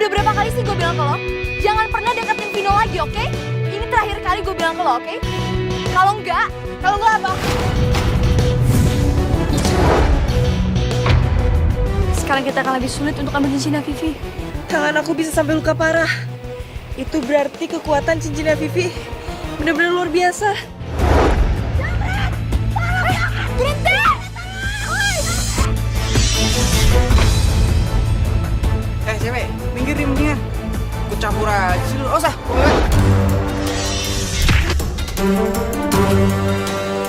Udah berapa kali sih gue bilang ke lo? Jangan pernah deketin Vino lagi, oke? Ini terakhir kali gue bilang ke lo, oke? Kalau enggak apa? Sekarang kita akan lebih sulit untuk ambil cincinnya Vivi. Tangan aku bisa sampai luka parah. Itu berarti kekuatan cincinnya Vivi benar-benar luar biasa. Berhenti! Cewek, minggir nih mendingan. Ikut campur aja sih lu. Usah.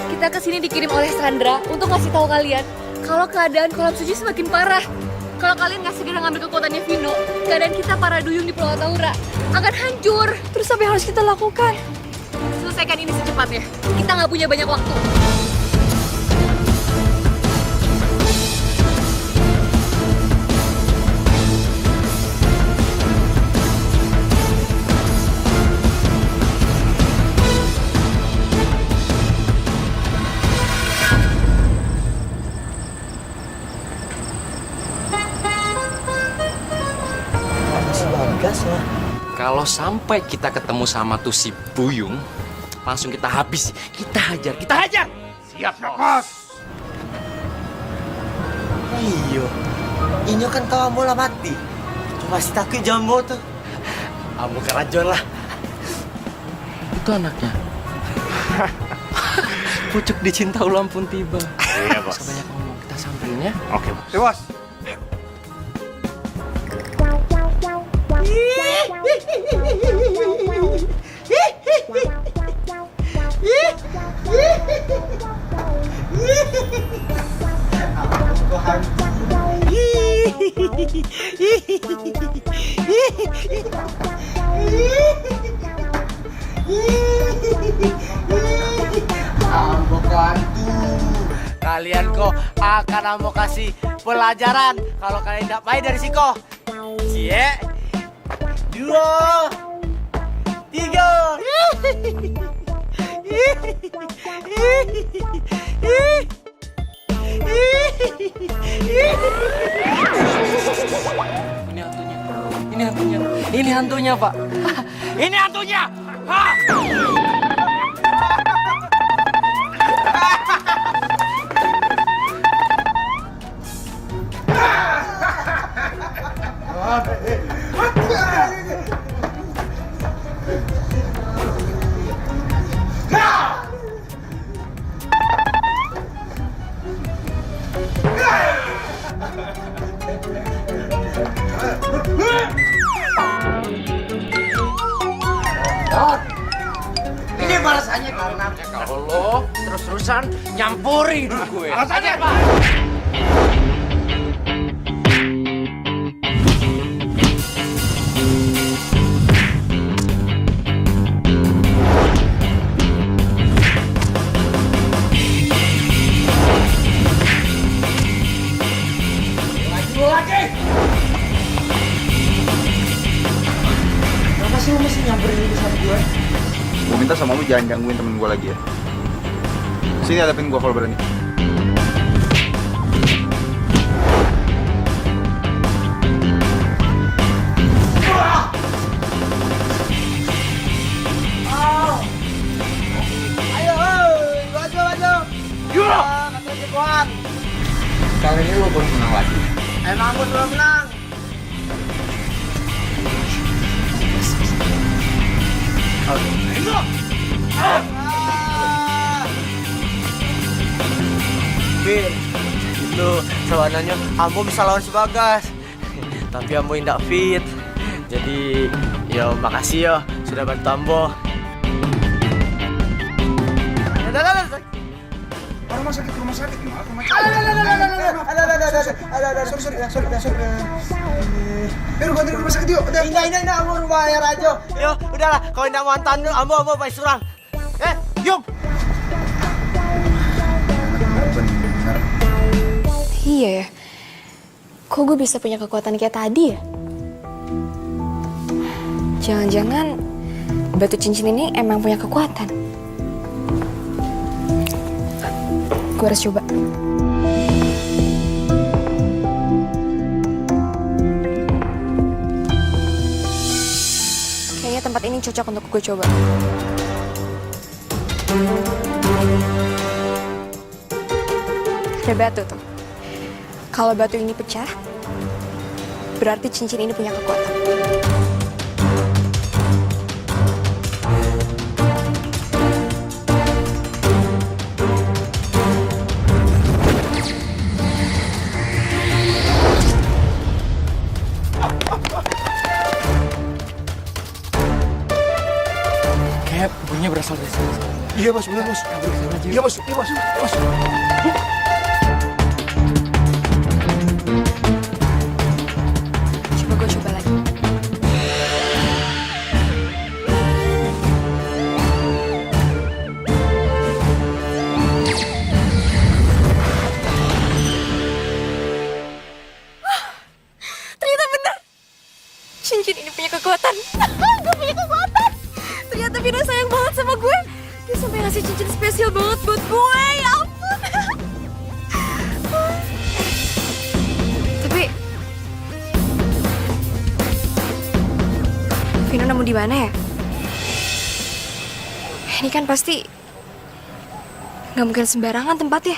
Kita kesini dikirim oleh Sandra untuk ngasih tahu kalian kalau keadaan kolam suci semakin parah. Kalau kalian nggak segera ngambil kekuatannya Vino, keadaan kita para duyung di Pulau Taura akan hancur. Terus apa yang harus kita lakukan? Selesaikan ini secepatnya. Kita nggak punya banyak waktu. Kalau sampai kita ketemu sama tuh si Buyung, langsung kita habis, kita hajar. Siap, bos. Iyo, inyo kan kamu lah mati. Cuma si takut jambo tuh. Kamu kerajon lah. Itu anaknya. Pucuk dicinta ulang pun tiba. Iya, bos. Sebanyak ngomong, kita samperin ya. Oke, bos. Ya, bos. Kalian kok akan aku kasih pelajaran kalau kalian tidak baik dari siko. Cie, 2, 3. Ini hantunya, Pak. Ini hantunya. Hah? Ini balasannya karena Kalau lo terus-terusan nyampuri hidup gue. alasannya Pak. Kenapa sih lu mesti nyamperin ini sama gue? Gue minta sama lu jangan gangguin temen gue lagi ya. Sini hadapin gue kalau berani. Ayo, maju. Kata jagoan. Kali ini lo baru menang lagi. Emang gue sudah menang. Bin, itu sebenarnya Ambo bisa lawan si Bagas. Tapi Ambo tidak fit. Jadi, yo makasih yo sudah bantu Ambo. Rumah sakit. Sorry. Ganti rumah sakit yuk. Ini Ambo bayar aja. Yo, udahlah. Kalau tidak mau antan Ambo bayar surang. Yuk. Bener. Iya ya. Kok gue bisa punya kekuatan kayak tadi ya? Jangan-jangan batu cincin ini emang punya kekuatan. Gue harus coba. ini cocok untuk gue coba. Ada batu tuh. Kalau batu ini pecah, berarti cincin ini punya kekuatan. Kayak bunyinya berasal dari sana. Iya bos, bener bos. Iya bos, iya bos, bos. Coba gue coba lagi. Ternyata benar. Cincin ini punya kekuatan. Gue punya kekuatan. Ternyata Vino sayang banget sama gue. Dia sampai ngasih cincin spesial banget buat gue. Ya ampun. Tapi Vino nemu di mana ya? Ini kan pasti nggak mungkin sembarangan tempatnya.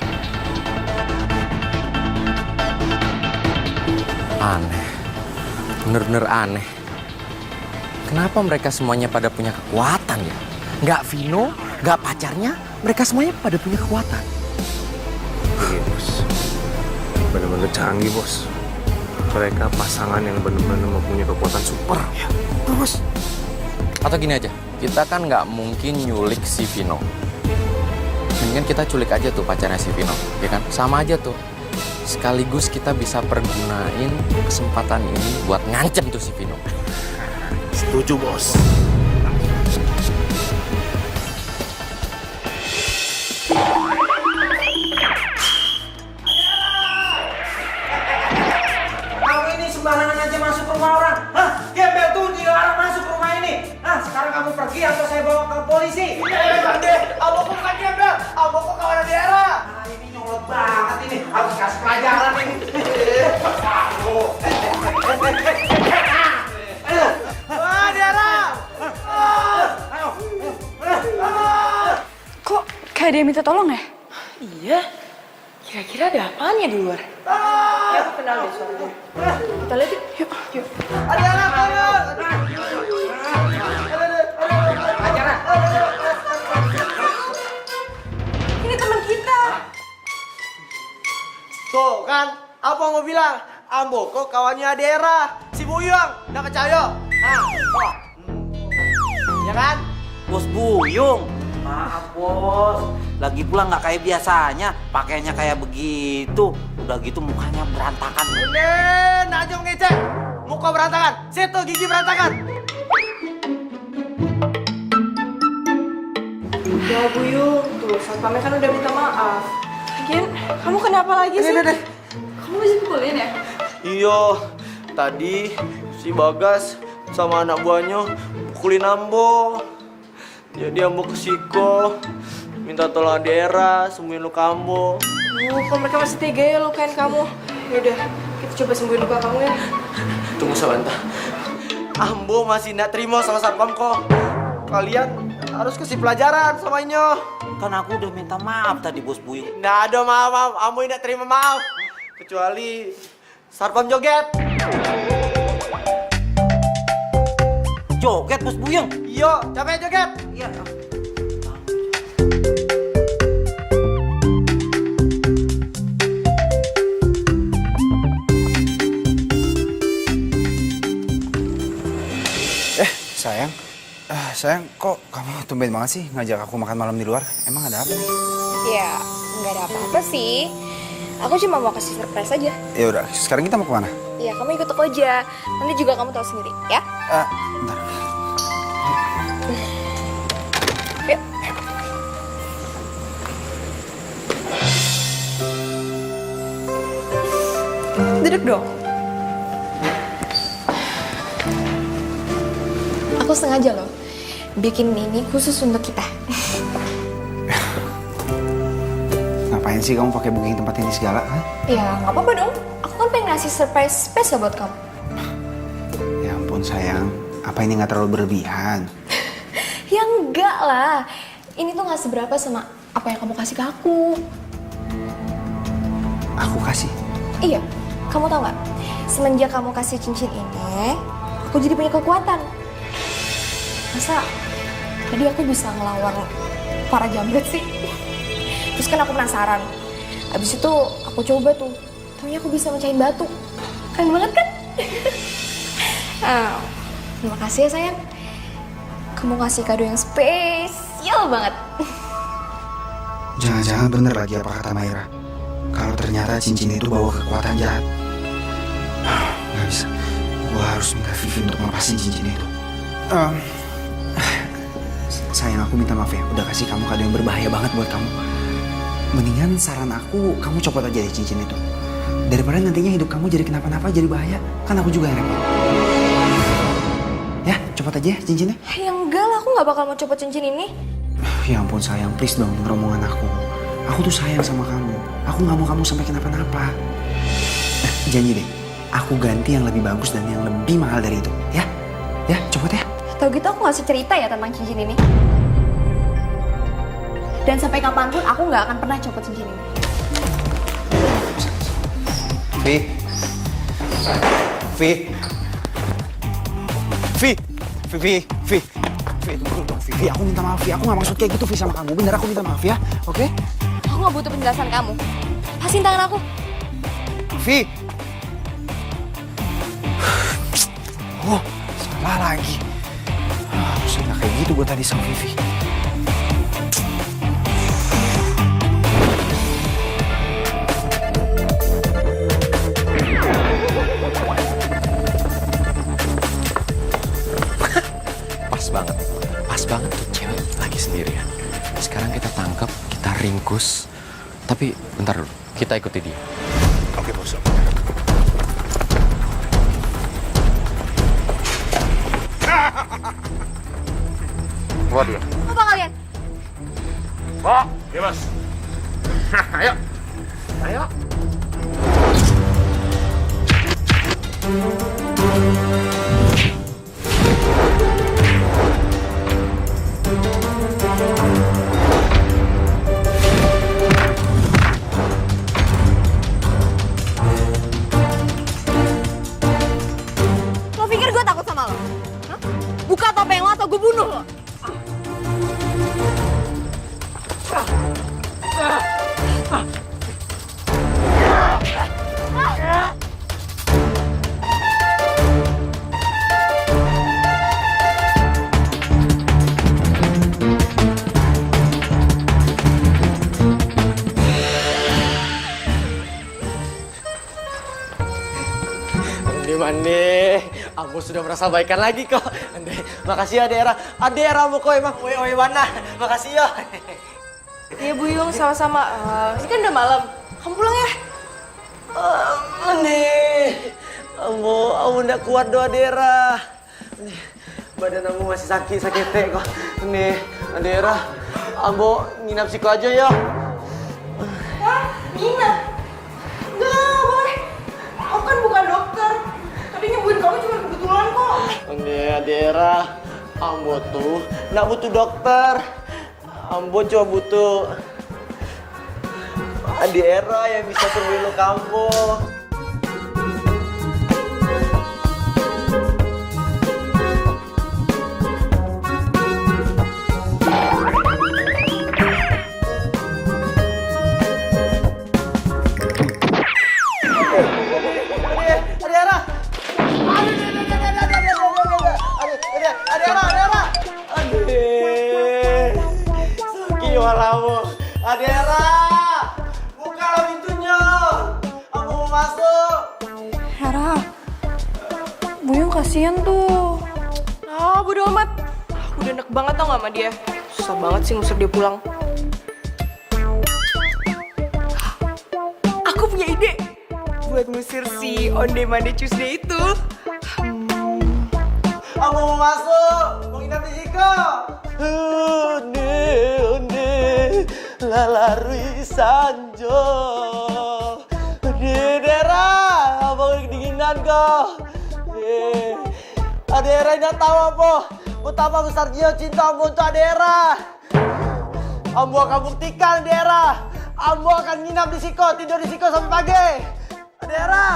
Aneh. Bener-bener aneh. Kenapa mereka semuanya pada punya kekuatan ya? Nggak Vino, nggak pacarnya, mereka semuanya pada punya kekuatan. Iya bos, bener-bener canggih bos. Mereka pasangan yang bener-bener mempunyai kekuatan super. Ya, bos. Atau gini aja, kita kan nggak mungkin nyulik si Vino. Mendingan kita culik aja tuh pacarnya si Vino, ya kan? Sama aja tuh. Sekaligus kita bisa pergunain kesempatan ini buat ngancem tuh si Vino. Setuju bos. Kamu ini sembarangan aja masuk ke rumah orang. Hah? Gembel tuh dilarang masuk ke rumah ini. Nah, sekarang kamu pergi atau saya bawa ke polisi. Bande, abang bukan gembel. Abang kok kawan daerah. Nah, ini nyolot banget ini. Harus kasih pelajaran ini. Wah, daerah. Kok kayak dia minta tolong ya? Iya. Kira-kira ada apaan ya di luar? Ya, aku kenal deh suaranya. Kita lihat yuk. Yuk, yuk. Daerah, tolong. Ini teman kita. Tuh kan, apa mau bilang? Ambo kok kawannya daerah. Si Buyung, udah percaya? Nah, kok. Ya kan? Bos Buyung. Maaf bos, lagi pula nggak kayak biasanya, pakainya kayak begitu. Udah gitu mukanya berantakan. Udah, Najong ngecek. Muka berantakan, situ gigi berantakan. Ya Buyung, tuh satpamnya kan udah minta maaf. Lagian, kamu kenapa lagi sih? Kamu masih pukulin ya? Iya, tadi si Bagas sama anak buahnya pukulin Ambo. Jadi Ambo ke Siko, minta tolong daerah, sembuhin luka Ambo. Kalau mereka masih tega ya lukain kamu. Yaudah, kita coba sembuhin luka kamu ya. Tunggu sebentar. Ambo masih nggak terima sama satpam kok. Kalian harus kasih pelajaran sama Inyo. Kan aku udah minta maaf tadi bos Buyung. Nggak ada maaf, Ambo nggak terima maaf. Kecuali satpam joget. Joget bos Buyung. Iya, capek joget. Iya. Sayang, kok kamu tumben banget sih ngajak aku makan malam di luar? Emang ada apa nih? Ya, nggak ada apa-apa sih. Aku cuma mau kasih surprise aja. Ya udah, sekarang kita mau kemana? Ya, kamu ikut aku aja. Nanti juga kamu tahu sendiri, ya? Bentar. Yuk. Duduk dong. Aku sengaja loh bikin ini khusus untuk kita. Ngapain sih kamu pakai booking tempat ini segala? Hah? Ya, nggak apa-apa dong. Aku kan pengen ngasih surprise spesial buat kamu. Ya ampun sayang, apa ini nggak terlalu berlebihan? Ya enggak lah. Ini tuh gak seberapa sama apa yang kamu kasih ke aku. Aku kasih. Iya, kamu tau gak? Semenjak kamu kasih cincin ini, aku jadi punya kekuatan. Masa tadi aku bisa ngelawan para jambret sih? Terus kan aku penasaran. Abis itu aku coba tuh. Taunya aku bisa mecahin batu. Keren banget kan? Terima kasih ya sayang. Kamu ngasih kado yang spesial banget. Jangan-jangan bener lagi apa kata Maira. Kalau ternyata cincin itu bawa kekuatan jahat. Gak bisa. Gue harus minta Vivi untuk ngelepasin cincin itu. Sayang, aku minta maaf ya. Udah kasih kamu kado yang berbahaya banget buat kamu. Mendingan saran aku, kamu copot aja deh cincin itu. Daripada nantinya hidup kamu jadi kenapa-napa, jadi bahaya. Kan aku juga yang repot. Ya, copot aja ya cincinnya. Ya enggak lah, aku gak bakal mau copot cincin ini. Ya ampun sayang, please dong denger omongan aku. Aku tuh sayang sama kamu. Aku gak mau kamu sampai kenapa-napa. Janji deh, aku ganti yang lebih bagus dan yang lebih mahal dari itu. Ya, ya copot ya. Tau gitu aku ngasih cerita ya tentang cincin ini. Dan sampai kapanpun aku gak akan pernah copot cincin ini. Vi, aku minta maaf Vi, aku gak maksud kayak gitu Vi sama kamu. Bener, aku minta maaf ya, oke? Aku gak butuh penjelasan kamu. Pasin tangan aku. Vi. Oh, salah lagi. Harusnya gak kayak gitu gue tadi sama Vivi. Pas banget tuh cewek lagi sendirian. Sekarang kita tangkap, kita ringkus. Tapi bentar dulu, kita ikuti dia. Oke, bos. Bawa dia. Apa kalian? Bawa, ya mas. Ayo. Ayo. Lo pikir gue takut sama lo? Hah? Buka topeng lo atau gue bunuh lo? Mandi, Ambo sudah merasa baikan lagi kok. Ande, makasih ya Adera. Adera Ambo kok emang oi mana. Makasih ya. Iya Bu Yung, sama-sama. Ini kan udah malam. Kamu pulang ya? Ande, Ambo udah kuat doa Adera. Badan Ambo masih sakit kok. Ande, Adera, Ambo nginap siku aja ya. Hah? Nginep? Nggak boleh. Aku kan bukan dokter. Tadi nyembuhin kamu cuma kebetulan kok. Ande, Adera, Ambo tuh nggak butuh dokter. Ambo cuma butuh Adera yang bisa sembuhin lo kamu. Adera, bukalah pintunya. Aku mau masuk. Hera, Bu Yung kasihan tuh. Bodo amat. Aku udah enek banget tau gak sama dia. Susah banget sih ngusir dia pulang. Aku punya ide buat ngusir si Onde Mande Tuesday itu. Aku mau masuk. Mau nginap di Iko. Onde, lalarui sanjo. Adera, abang kedinginan kok. Adera nggak tahu apa. betapa besarnya cinta Ambo untuk Adera. Ambo akan buktikan Adera. Ambo akan nginap di siko, tidur di siko sampai pagi. Adera.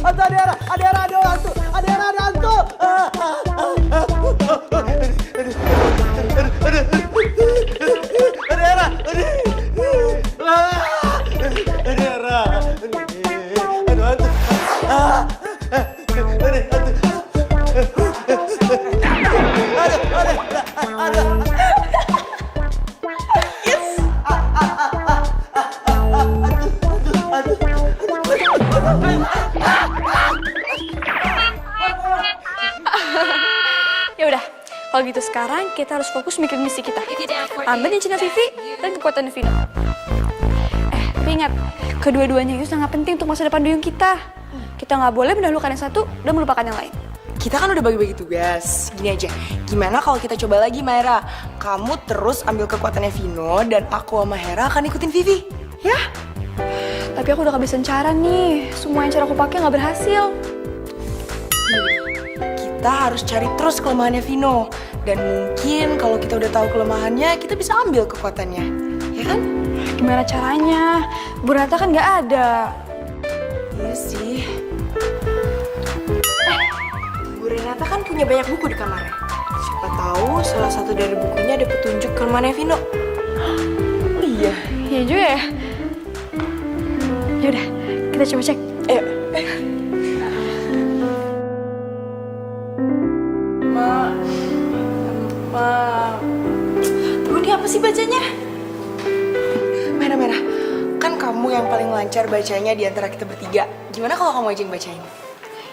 Hantu Adera, ada hantu. Adera ada hantu. Adera. Adera. Aduh hantu. Ya udah, kalau gitu sekarang kita harus fokus mikirin misi kita. Ambil cinta Vivi dan kekuatan Vino. Tapi ingat, kedua-duanya itu sangat penting untuk masa depan duyung kita. Kita nggak boleh mendahulukan yang satu dan melupakan yang lain. Kita kan udah bagi-bagi tugas. Gini aja, gimana kalau kita coba lagi, Maira? Kamu terus ambil kekuatannya Vino dan aku sama Hera akan ikutin Vivi. Ya? Tapi aku udah kehabisan cara nih. Semua yang cara aku pakai nggak berhasil. Kita harus cari terus kelemahannya Vino. Dan mungkin kalau kita udah tahu kelemahannya, kita bisa ambil kekuatannya. Ya kan? Gimana caranya? Bu Rata kan nggak ada. Iya sih. Bu Renata kan punya banyak buku di kamarnya. Siapa tahu salah satu dari bukunya ada petunjuk kelemahannya Vino. Oh iya. Iya juga ya. Yaudah, kita coba cek. Ayo. Tuh, ini apa sih bacanya? Merah-merah. Kan kamu yang paling lancar bacanya di antara kita bertiga. Gimana kalau kamu aja yang bacain?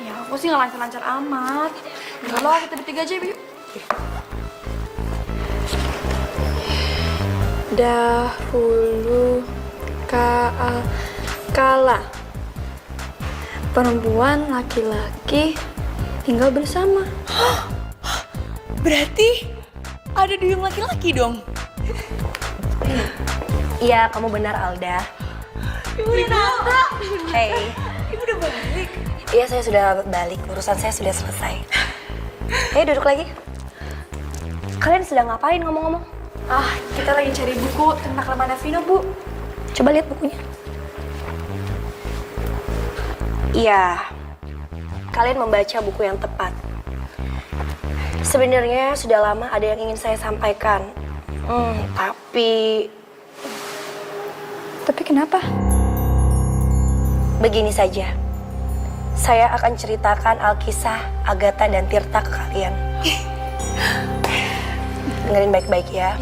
Ya, aku sih nggak lancar-lancar amat. Kalau kita bertiga aja, yuk. Dahulu kala perempuan laki-laki tinggal bersama. Berarti ada duyung laki-laki dong? Iya, kamu benar, Alda. Ibu Renata. Hey. Ibu udah balik. Iya, saya sudah balik. Urusan saya sudah selesai. Ayo duduk lagi. Kalian sedang ngapain ngomong-ngomong? Kita lagi cari buku tentang kelemahan Vino, Bu. Coba lihat bukunya. Iya, kalian membaca buku yang tepat. Sebenarnya sudah lama ada yang ingin saya sampaikan. Tapi kenapa? Begini saja. Saya akan ceritakan Alkisah, Agatha, dan Tirta ke kalian. Dengerin baik-baik ya.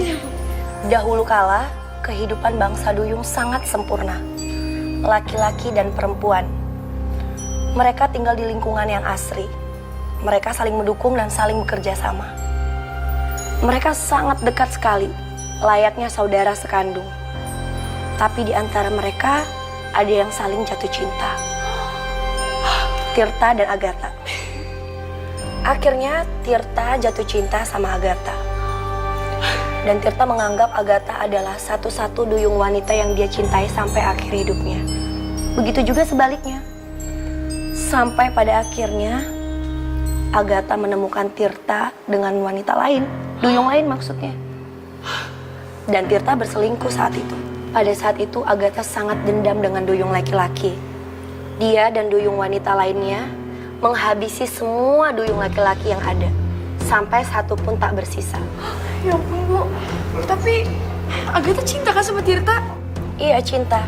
Dahulu kala, kehidupan bangsa duyung sangat sempurna. Laki-laki dan perempuan. Mereka tinggal di lingkungan yang asri. Mereka saling mendukung dan saling bekerja sama. Mereka sangat dekat sekali, layaknya saudara sekandung. Tapi di antara mereka, ada yang saling jatuh cinta. Tirta dan Agatha. Akhirnya Tirta jatuh cinta sama Agatha. Dan Tirta menganggap Agatha adalah satu-satu duyung wanita yang dia cintai sampai akhir hidupnya. Begitu juga sebaliknya. Sampai pada akhirnya Agatha menemukan Tirta dengan wanita lain, duyung lain maksudnya. Dan Tirta berselingkuh saat itu. Pada saat itu Agatha sangat dendam dengan duyung laki-laki. Dia dan duyung wanita lainnya menghabisi semua duyung laki-laki yang ada. Sampai satu pun tak bersisa. Ya ampun, Bu. Tapi Agatha cinta kan sama Tirta? Iya cinta,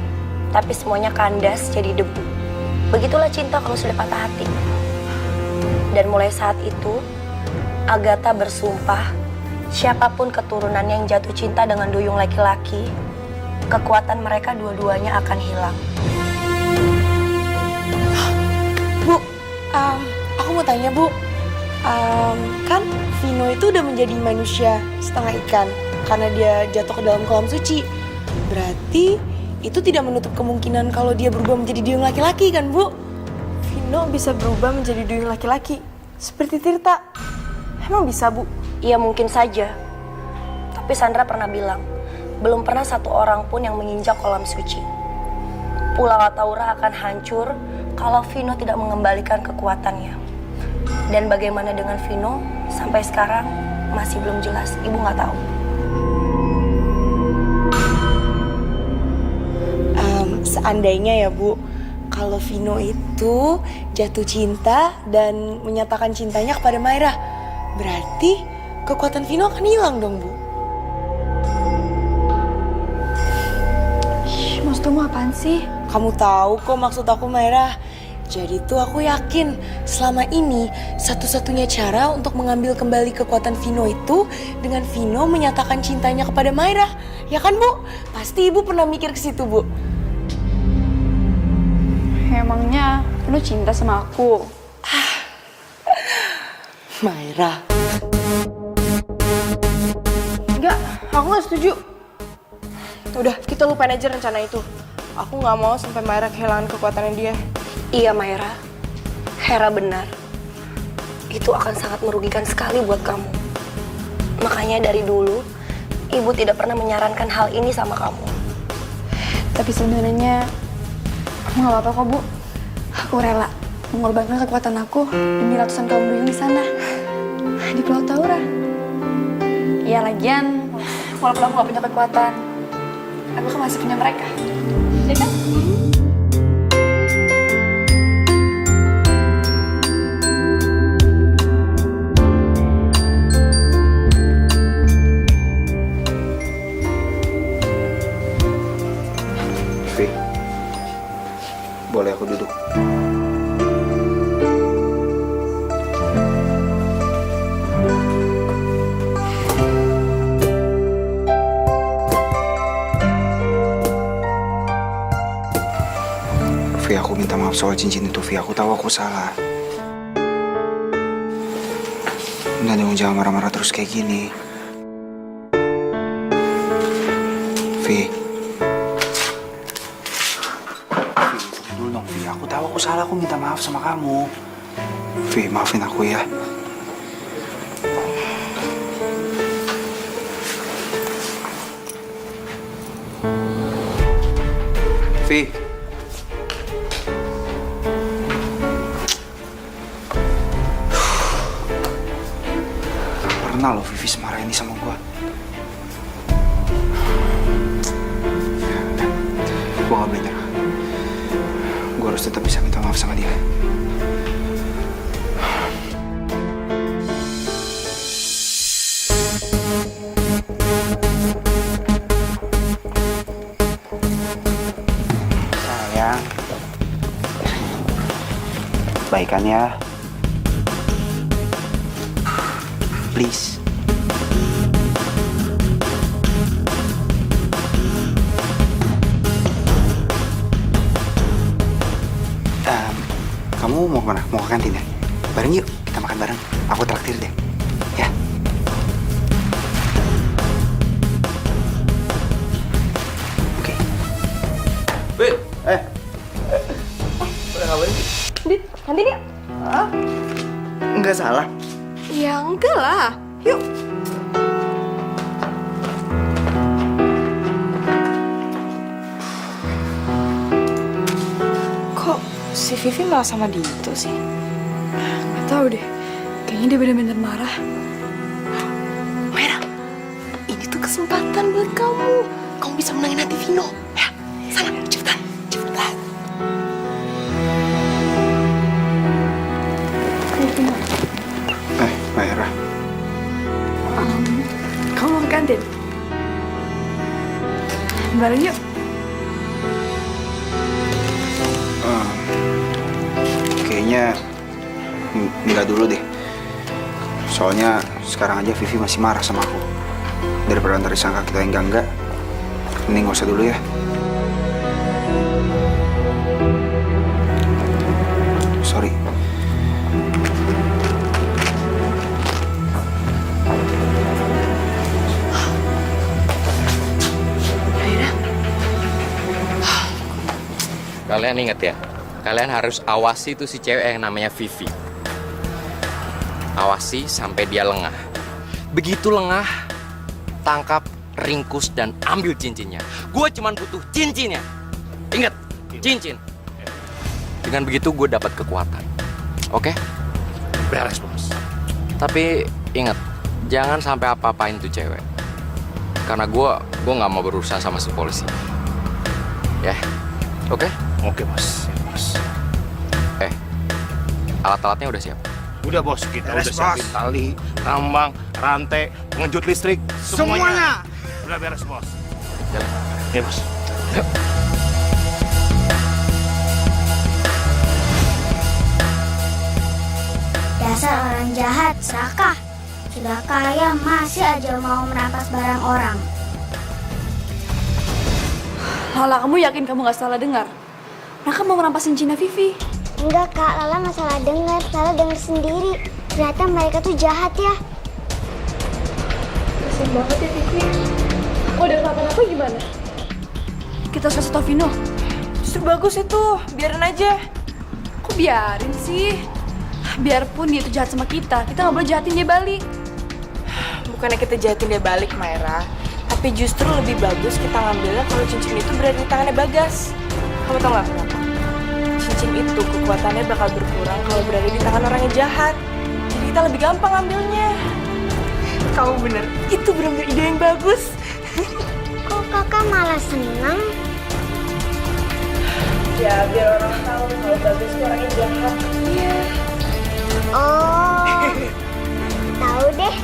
tapi semuanya kandas jadi debu. Begitulah cinta kalau sudah patah hati. Dan mulai saat itu, Agatha bersumpah, siapapun keturunannya yang jatuh cinta dengan duyung laki-laki, kekuatan mereka dua-duanya akan hilang. Bu, aku mau tanya, Bu. Kan Vino itu udah menjadi manusia setengah ikan karena dia jatuh ke dalam kolam suci. Berarti itu tidak menutup kemungkinan kalau dia berubah menjadi duyung laki-laki kan, Bu? Vino bisa berubah menjadi duyung laki-laki, seperti Tirta. Emang bisa, Bu? Iya mungkin saja. Tapi Sandra pernah bilang, belum pernah satu orang pun yang menginjak kolam suci. Pulau Ataura akan hancur kalau Vino tidak mengembalikan kekuatannya. Dan bagaimana dengan Vino, sampai sekarang masih belum jelas. Ibu nggak tahu. Seandainya ya, Bu, kalau Vino itu jatuh cinta dan menyatakan cintanya kepada Maira, berarti kekuatan Vino akan hilang dong, Bu. Maksud kamu apaan sih? Kamu tahu kok maksud aku, Maira. Jadi tuh aku yakin selama ini satu-satunya cara untuk mengambil kembali kekuatan Vino itu dengan Vino menyatakan cintanya kepada Maira. Ya kan, Bu? Pasti Ibu pernah mikir ke situ, Bu. Emangnya Vino cinta sama aku? Maira. Enggak, aku nggak setuju. Udah, kita lupain aja rencana itu. Aku nggak mau sampai Maira kehilangan kekuatannya dia. Iya Maira, Hera benar. Itu akan sangat merugikan sekali buat kamu. Makanya dari dulu, Ibu tidak pernah menyarankan hal ini sama kamu. Tapi sebenarnya aku nggak apa-apa kok, Bu. Aku rela mengorbankan kekuatan aku demi ratusan kaum duyung di sana, di Pulau Taura. Ya lagian, walaupun aku nggak punya kekuatan, aku kan masih punya mereka. Ya kan? Vi, boleh aku duduk? Vi, aku minta maaf soal cincin itu, Vi. Aku tahu aku salah. Nggak dong, jangan marah-marah terus kayak gini. Vi. Dulu dong, Vi. Aku tahu aku salah, aku minta maaf sama kamu. Vi, maafin aku ya. Vi. Pernah loh Vivi semarah ini sama gua. Gua gak boleh nyerah. Gua harus tetap bisa minta maaf sama dia. Sayang, baikan ya. Please. Kamu mau kemana? Mau ke kantin ya? Bareng yuk, kita makan bareng. Aku traktir deh. Ya. Oke. Wih, udah ngapain sih? Dit, kantin ya? Nggak salah. Ya enggak lah. Yuk. Kok si Vivi malah sama Dito sih? Gak tahu deh. Kayaknya dia benar-benar marah. Maira, ini tuh kesempatan buat kamu. Kamu bisa menangin hati Vino. Ya, sana, cepetan, cepetan. Maira. Kamu mau ke kantin? Bareng yuk. Kayaknya nggak dulu deh. Soalnya sekarang aja Vivi masih marah sama aku. Daripada ntar disangka kita yang enggak, mending nggak usah dulu ya. Sorry. Kalian inget ya, kalian harus awasi tuh si cewek yang namanya Vivi. Awasi sampai dia lengah. Begitu lengah, tangkap, ringkus, dan ambil cincinnya. Gue cuman butuh cincinnya. Ingat, cincin. Dengan begitu gue dapat kekuatan. Oke? Beres, Bos. Tapi ingat, jangan sampai apa-apain tuh cewek. Karena gue nggak mau berurusan sama si polisi. Ya, oke? Oke, Bos. Ya, Bos. Alat-alatnya udah siap. Udah, Bos. Kita Beres, udah siapin Bos. tali, tambang, rantai, pengejut listrik. Semuanya. Udah beres, Bos. Jalan. Ya, Bos. Dasar orang jahat, serakah. Sudah kaya masih aja mau merampas barang orang. Lala, kamu yakin kamu gak salah dengar? Mereka mau merampas cincinnya Vivi. Enggak kak, Lala nggak salah dengar. Lala dengar sendiri. Ternyata mereka tuh jahat ya. Kasian banget ya Vivi. Oh, udah kenapa-napa gimana? Kita harus kasih tau Vino. Justru bagus itu, biarin aja. Kok biarin sih? Biarpun dia itu jahat sama kita nggak boleh jahatin dia balik. Bukannya kita jahatin dia balik, Maira. Tapi justru lebih bagus kita ngambilnya kalau cincin itu berada di tangannya Bagas. Kamu tau gak kenapa? Cincin itu kekuatannya bakal berkurang kalau berada di tangan orang yang jahat. Jadi kita lebih gampang ngambilnya. Kamu bener, itu bener-bener ide yang bagus. Kok kakak malah senang? Ya, biar orang tahu kalau Bagas itu orang yang jahat. Iya. Oh, tahu deh.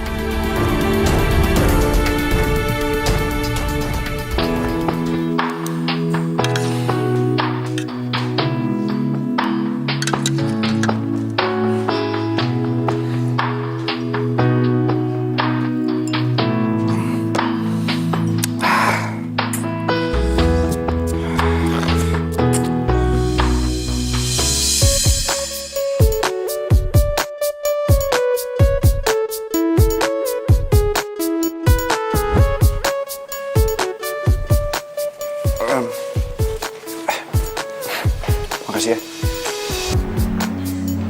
Makasih ya.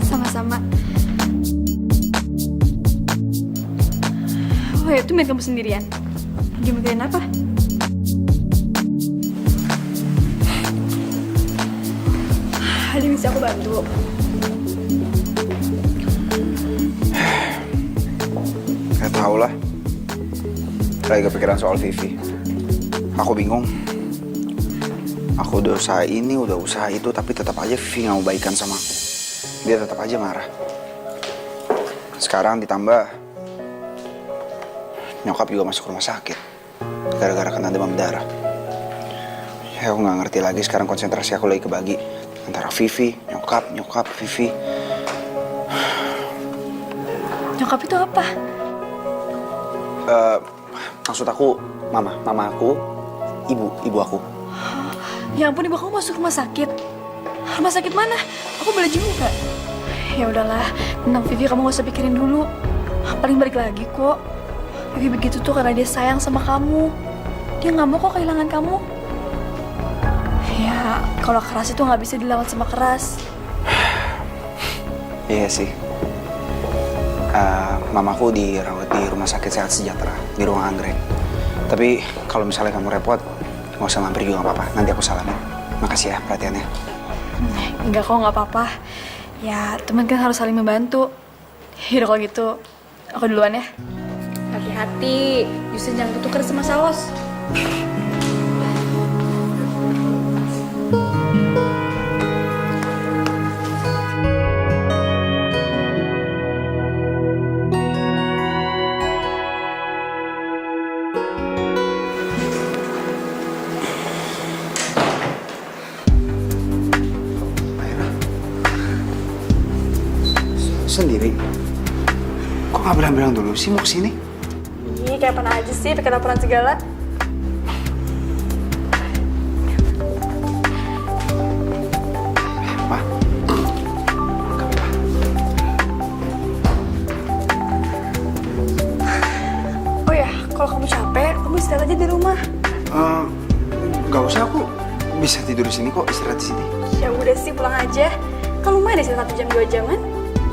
Sama-sama. Oh ya, itu main kamu sendirian. Lagi mikirin apa? Ada yang bisa aku bantu? Ya tau lah. Lagi kepikiran soal Vivi. Aku bingung. Aku udah usaha ini, udah usaha itu, tapi tetap aja Vivi nggak mau baikan sama aku. Dia tetap aja marah. Sekarang ditambah nyokap juga masuk rumah sakit gara-gara kena demam berdarah. Ya aku nggak ngerti lagi sekarang, konsentrasi aku lagi kebagi antara Vivi, nyokap, Vivi. Nyokap itu apa? Maksud aku mama aku, ibu aku. Ya ampun, ibu kamu masuk rumah sakit. Rumah sakit mana? Aku boleh jenguk gak? Ya udahlah, tentang Vivi kamu gak usah pikirin dulu. Paling balik lagi kok. Vivi begitu tuh karena dia sayang sama kamu. Dia gak mau kok kehilangan kamu. Ya, kalau keras itu gak bisa dilawan sama keras. Iya sih. Mamaku dirawat di rumah sakit Sehat Sejahtera di ruang anggrek. Tapi kalau misalnya kamu repot, nggak usah mampir juga nggak apa-apa. Nanti aku salamin. Makasih ya perhatiannya. Enggak kok, nggak apa-apa. Ya, teman kan harus saling membantu. Yaudah kalau gitu, aku duluan ya. Hati-hati, justru jangan tuker sama saus. Sendiri? Kok nggak bilang-bilang dulu sih mau kesini? Ih, kayak apa aja sih, pakai laporan segala. Ma? Oh ya, kalau kamu capek, kamu istirahat aja di rumah. Gak usah, aku bisa tidur di sini kok, istirahat di sini. Ya udah sih, pulang aja. Kan lumayan di sini 1 jam 2 jaman.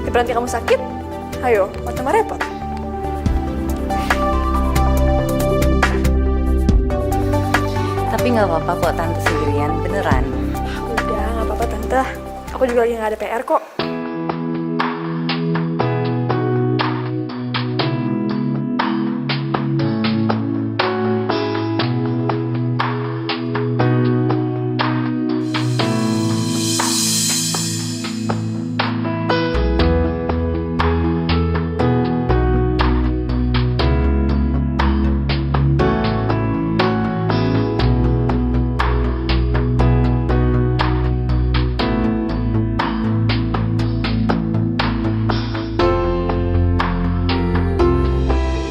Tapi nanti kamu sakit, ayo, mau tambah repot. Tapi nggak apa-apa kok tante sendirian, beneran. Udah, nggak apa-apa tante. Aku juga lagi nggak ada PR kok.